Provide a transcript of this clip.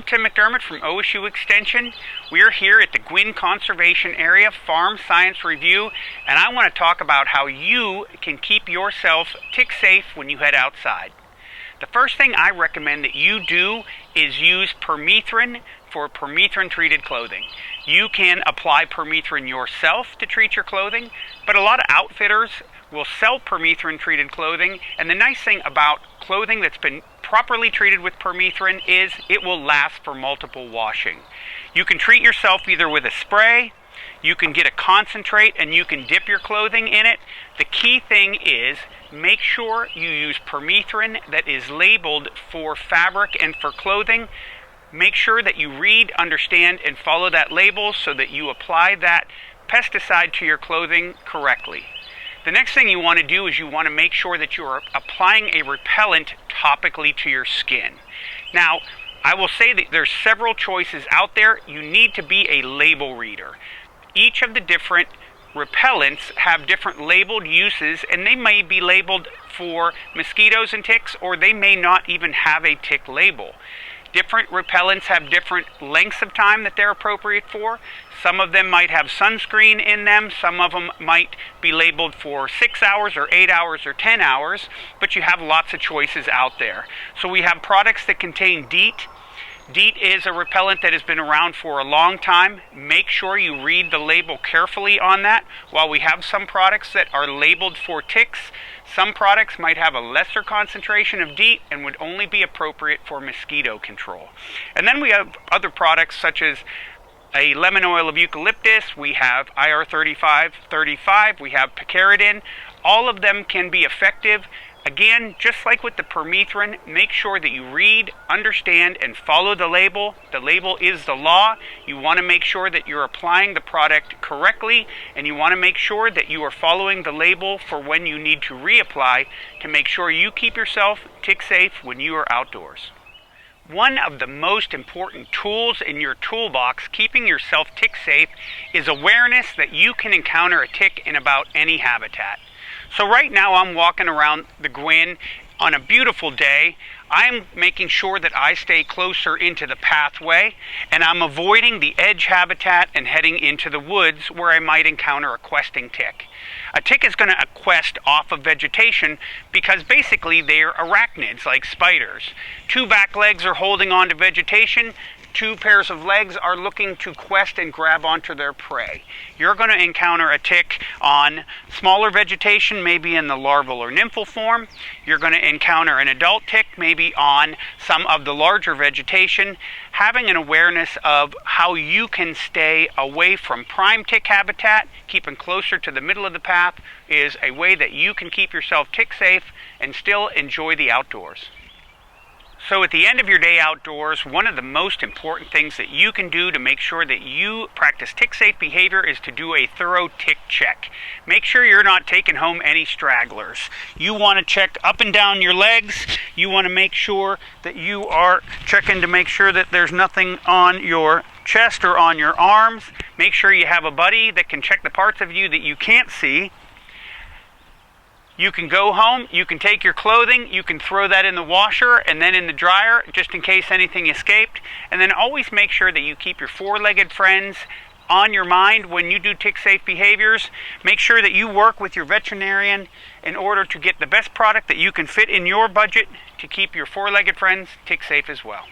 Tim McDermott from OSU Extension. We're here at the Gwynn Conservation Area Farm Science Review, and I want to talk about how you can keep yourself tick safe when you head outside. The first thing I recommend that you do is use permethrin for permethrin treated clothing. You can apply permethrin yourself to treat your clothing, but a lot of outfitters will sell permethrin treated clothing, and the nice thing about clothing that's been properly treated with permethrin is it will last for multiple washing. You can treat yourself either with a spray, you can get a concentrate, and you can dip your clothing in it. The key thing is make sure you use permethrin that is labeled for fabric and for clothing. Make sure that you read, understand, and follow that label so that you apply that pesticide to your clothing correctly. The next thing you want to do is you want to make sure that you are applying a repellent topically to your skin. Now, I will say that there's several choices out there. You need to be a label reader. Each of the different repellents have different labeled uses, and they may be labeled for mosquitoes and ticks, or they may not even have a tick label. Different repellents have different lengths of time that they're appropriate for. Some of them might have sunscreen in them. Some of them might be labeled for 6 hours or 8 hours or 10 hours, but you have lots of choices out there. So we have products that contain DEET. DEET is a repellent that has been around for a long time. Make sure you read the label carefully on that. While we have some products that are labeled for ticks, some products might have a lesser concentration of DEET and would only be appropriate for mosquito control. And then we have other products such as a lemon oil of eucalyptus, we have IR35, we have picaridin. All of them can be effective. Again, just like with the permethrin, make sure that you read, understand, and follow the label. The label is the law. You want to make sure that you're applying the product correctly, and you want to make sure that you are following the label for when you need to reapply to make sure you keep yourself tick safe when you are outdoors. One of the most important tools in your toolbox keeping yourself tick safe is awareness that you can encounter a tick in about any habitat. So right now I'm walking around the Gwynn on a beautiful day. I'm making sure that I stay closer into the pathway, and I'm avoiding the edge habitat and heading into the woods where I might encounter a questing tick. A tick is going to quest off of vegetation because basically they're arachnids like spiders. Two back legs are holding on to vegetation. Two pairs of legs are looking to quest and grab onto their prey. You're going to encounter a tick on smaller vegetation, maybe in the larval or nymphal form. You're going to encounter an adult tick, maybe on some of the larger vegetation. Having an awareness of how you can stay away from prime tick habitat, keeping closer to the middle of the path, is a way that you can keep yourself tick safe and still enjoy the outdoors. So at the end of your day outdoors, one of the most important things that you can do to make sure that you practice tick-safe behavior is to do a thorough tick check. Make sure you're not taking home any stragglers. You want to check up and down your legs. You want to make sure that you are checking to make sure that there's nothing on your chest or on your arms. Make sure you have a buddy that can check the parts of you that you can't see. You can go home, you can take your clothing, you can throw that in the washer and then in the dryer just in case anything escaped. And then always make sure that you keep your four-legged friends on your mind when you do tick-safe behaviors. Make sure that you work with your veterinarian in order to get the best product that you can fit in your budget to keep your four-legged friends tick-safe as well.